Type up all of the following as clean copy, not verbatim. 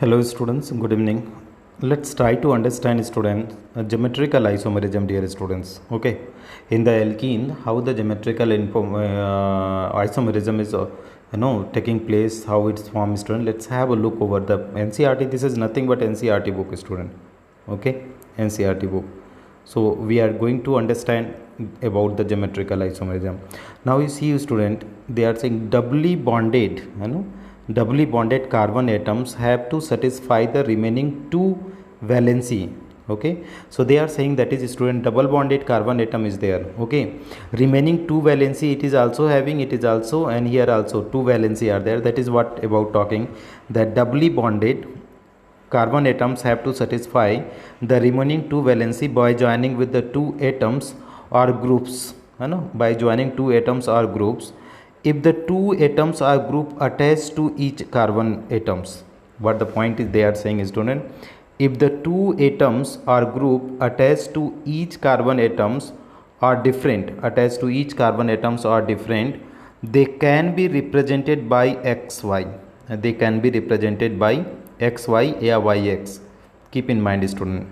Hello students, good evening. Let's try to understand students geometrical isomerism, dear students. Okay, in the alkene, how the geometrical isomerism is taking place, how it's formed, student. Let's have a look over the NCRT. This is nothing but NCRT book, student. Okay, NCRT book. So we are going to understand about the geometrical isomerism. Now you see, student, they are saying doubly bonded carbon atoms have to satisfy the remaining two valency. Okay, so they are saying that is, student, double bonded carbon atom is there. Okay, remaining two valency it is also having, it is also, and here also two valency are there. That is what about talking, that doubly bonded carbon atoms have to satisfy the remaining two valency by joining with the two atoms or groups, by joining two atoms or groups if the two atoms are group attached to each carbon atoms. What the point is they are saying is, student, if the two atoms or group attached to each carbon atoms are different, they can be represented by xy. They can be represented by xy or yx. Keep in mind, student,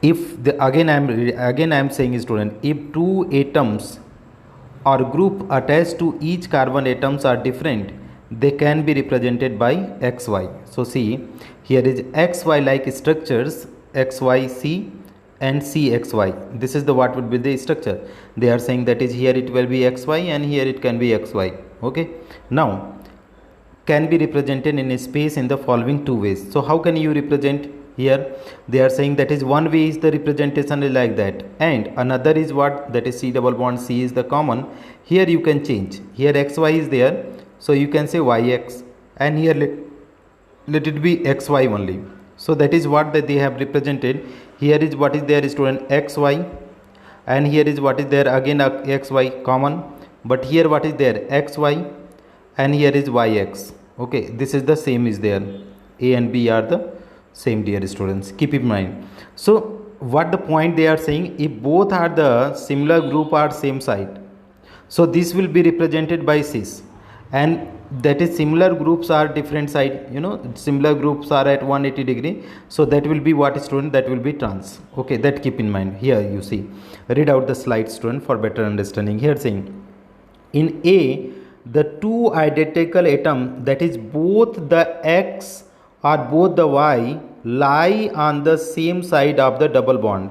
if the again I am saying, student, if two atoms or group attached to each carbon atoms are different, they can be represented by xy. So see, here is xy like structures, xyc and cxy. This is the what would be the structure. They are saying that is, here it will be xy and here it can be xy. Okay, now can be represented in a space in the following two ways. So how can you represent? Here they are saying that is, one way is the representation is like that, and another is what, that is C double bond C is the common. Here you can change, here xy is there, so you can say yx, and here let it be xy only. So that is what that they have represented. Here is what is there, student, xy, and here is what is there again xy common, but here what is there, xy, and here is yx. Okay, this is the same is there, a and b are the same, dear students. Keep in mind. So what the point they are saying, if both are the similar group are same side, so this will be represented by cis, and that is similar groups are different side, similar groups are at 180 degree, so that will be what, student, that will be trans. Okay, that keep in mind. Here you see, read out the slide, student, for better understanding. Here saying, in A, the two identical atom, that is both the x or both the y, lie on the same side of the double bond.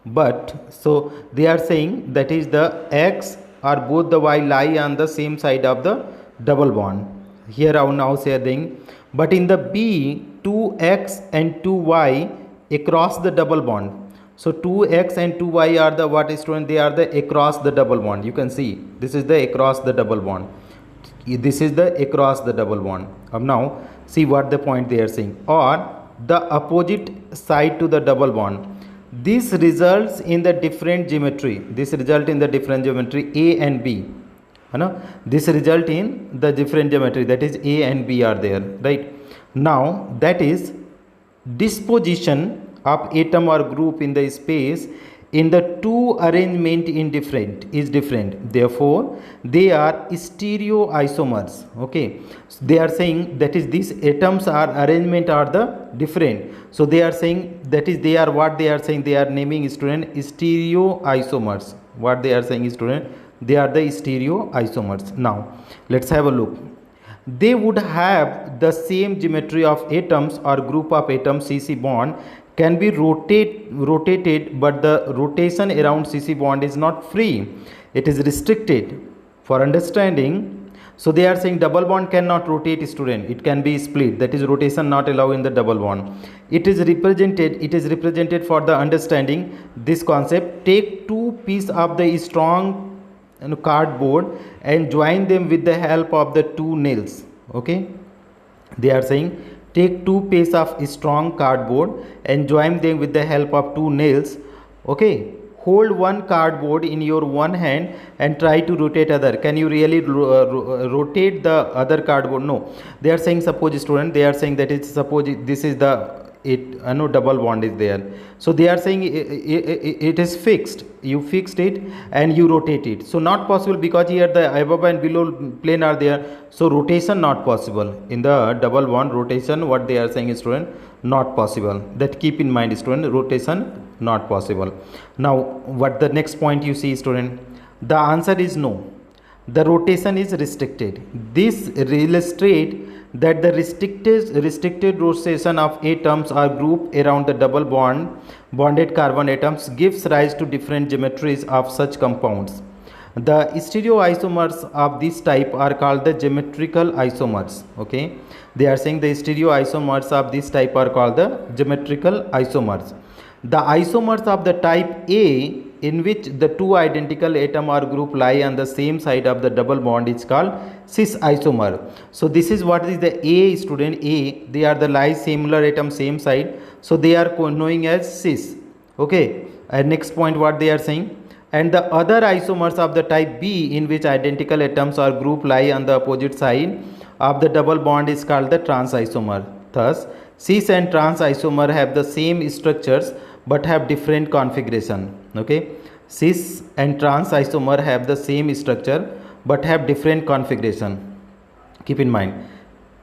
But so they are saying that is, the x or both the y lie on the same side of the double bond. Here now saying, but in the B, 2x and 2y across the double bond. So 2x and 2y are the what, student, they are the across the double bond. You can see this is the across the double bond. This is the across the double bond. Now see what the point they are saying, or the opposite side to the double bond. This results in the different geometry. A and B. This result in the different geometry, that is A and B are there, right? Now that is disposition of atom or group in the space in the two arrangement is different. Therefore they are stereoisomers. Okay, so they are saying that is, these atoms are arrangement are the different, so they are saying that is, they are what they are saying, they are naming, student, stereoisomers. What they are saying, student, they are the stereoisomers. Now let's have a look. They would have the same geometry of atoms or group of atoms. CC bond can be rotated, but the rotation around CC bond is not free, it is restricted. For understanding, so they are saying double bond cannot rotate, student, it can be split, that is rotation not allowed in the double bond. It is represented for the understanding this concept. Take two pieces of the strong cardboard and join them with the help of the two nails. Okay, they are saying, take two pieces of strong cardboard and join them with the help of two nails. Okay, hold one cardboard in your one hand and try to rotate other. Can you really rotate the other cardboard? No. They are saying, suppose, student, they are saying that is, suppose this is the no double bond is there. So they are saying it is fixed, you fixed it and you rotate it, so not possible, because here the above and below plane are there, so rotation not possible in the double bond. Rotation, what they are saying is, student, not possible. That keep in mind, student, rotation not possible. Now what the next point you see, student, the answer is no, the rotation is restricted. This illustrate that the restricted rotation of atoms or group around the double bonded carbon atoms gives rise to different geometries of such compounds. The stereoisomers of this type are called the geometrical isomers. Okay, they are saying the stereoisomers of this type are called the geometrical isomers. The isomers of the type A, in which the two identical atom or group lie on the same side of the double bond, is called cis isomer. So this is what is the A, student. A, they are the lie similar atom same side, so they are known as cis. Okay, and next point what they are saying, and the other isomers of the type B, in which identical atoms or group lie on the opposite side of the double bond, is called the trans isomer. Thus cis and trans isomer have the same structures but have different configuration. Okay, cis and trans isomer have the same structure but have different configuration. Keep in mind,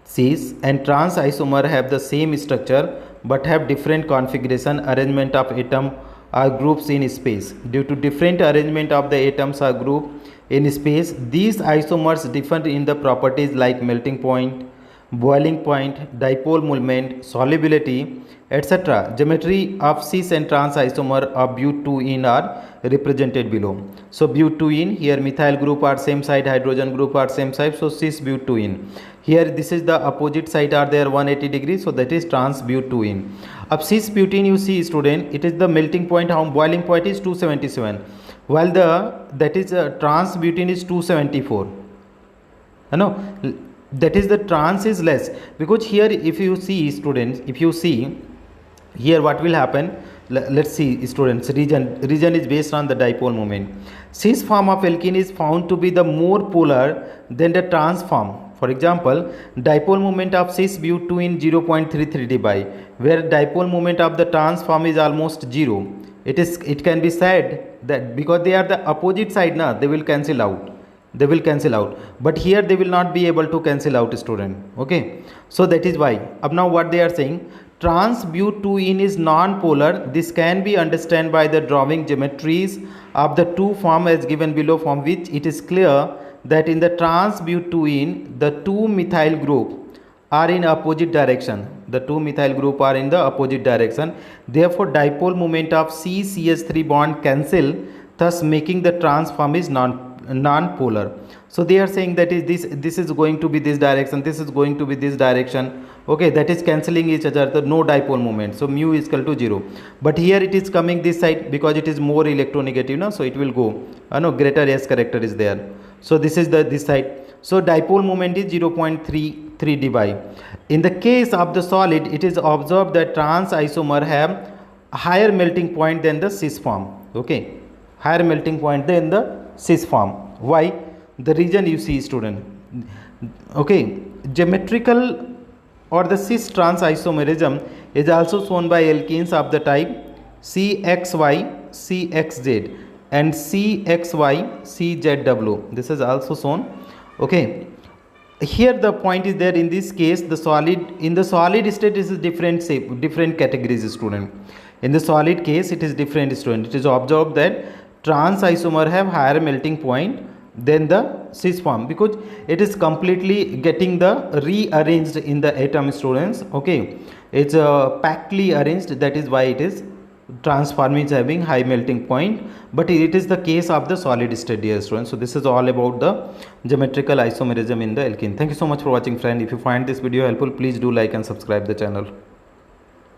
cis and trans isomer have the same structure but have different configuration, arrangement of atom or groups in space. Due to different arrangement of the atoms or group in space, these isomers differ in the properties like melting point, boiling point, dipole moment, solubility, etc. Geometry of cis and trans isomer of butene are represented below. So butene, here methyl group are same side, hydrogen group are same side, so cis butene. Here this is the opposite side are there 180 degrees, so that is trans butene. Of cis butene you see, student, it is the melting point, how boiling point is 277, while the that is trans butene is 274. That is the trans is less, because here if you see, students, if you see here what will happen, let's see, students, region is based on the dipole moment. Cis form of alkene is found to be the more polar than the trans form. For example, dipole moment of cis butene 0.33 dBi, where dipole moment of the trans form is almost 0. It can be said that because they are the opposite side, they will cancel out. But here they will not be able to cancel out, student. Okay, so that is why. Up now what they are saying, trans butene is non-polar. This can be understood by the drawing geometries of the two form as given below, from which it is clear that in the trans butene the two methyl group are in opposite direction. Therefore dipole moment of CCH3 bond cancel, thus making the trans form is non-polar. So they are saying that is this is going to be this direction, this is going to be this direction. Okay, that is cancelling each other, the no dipole moment, so mu is equal to 0. But here it is coming this side because it is more electronegative, so it will go greater S character is there. So this is this side, so dipole moment is 0.33 dBi. In the case of the solid, it is observed that trans isomer have higher melting point than the cis form. Okay, higher melting point than the cis form. Why? The reason you see, student. Okay, geometrical or the cis trans isomerism is also shown by alkenes of the type CXY, CXZ and CXY, CZW. This is also shown. Okay, here the point is there, in this case the solid, in the solid state is different shape, different categories, student. In the solid case it is different, student. It is observed that trans isomer have higher melting point than the cis form, because it is completely getting the rearranged in the atom, students. Okay, it's packedly arranged, that is why it is transform is having high melting point, but it is the case of the solid state, dear students. So this is all about the geometrical isomerism in the alkene. Thank you so much for watching, friend. If you find this video helpful, please do like and subscribe the channel.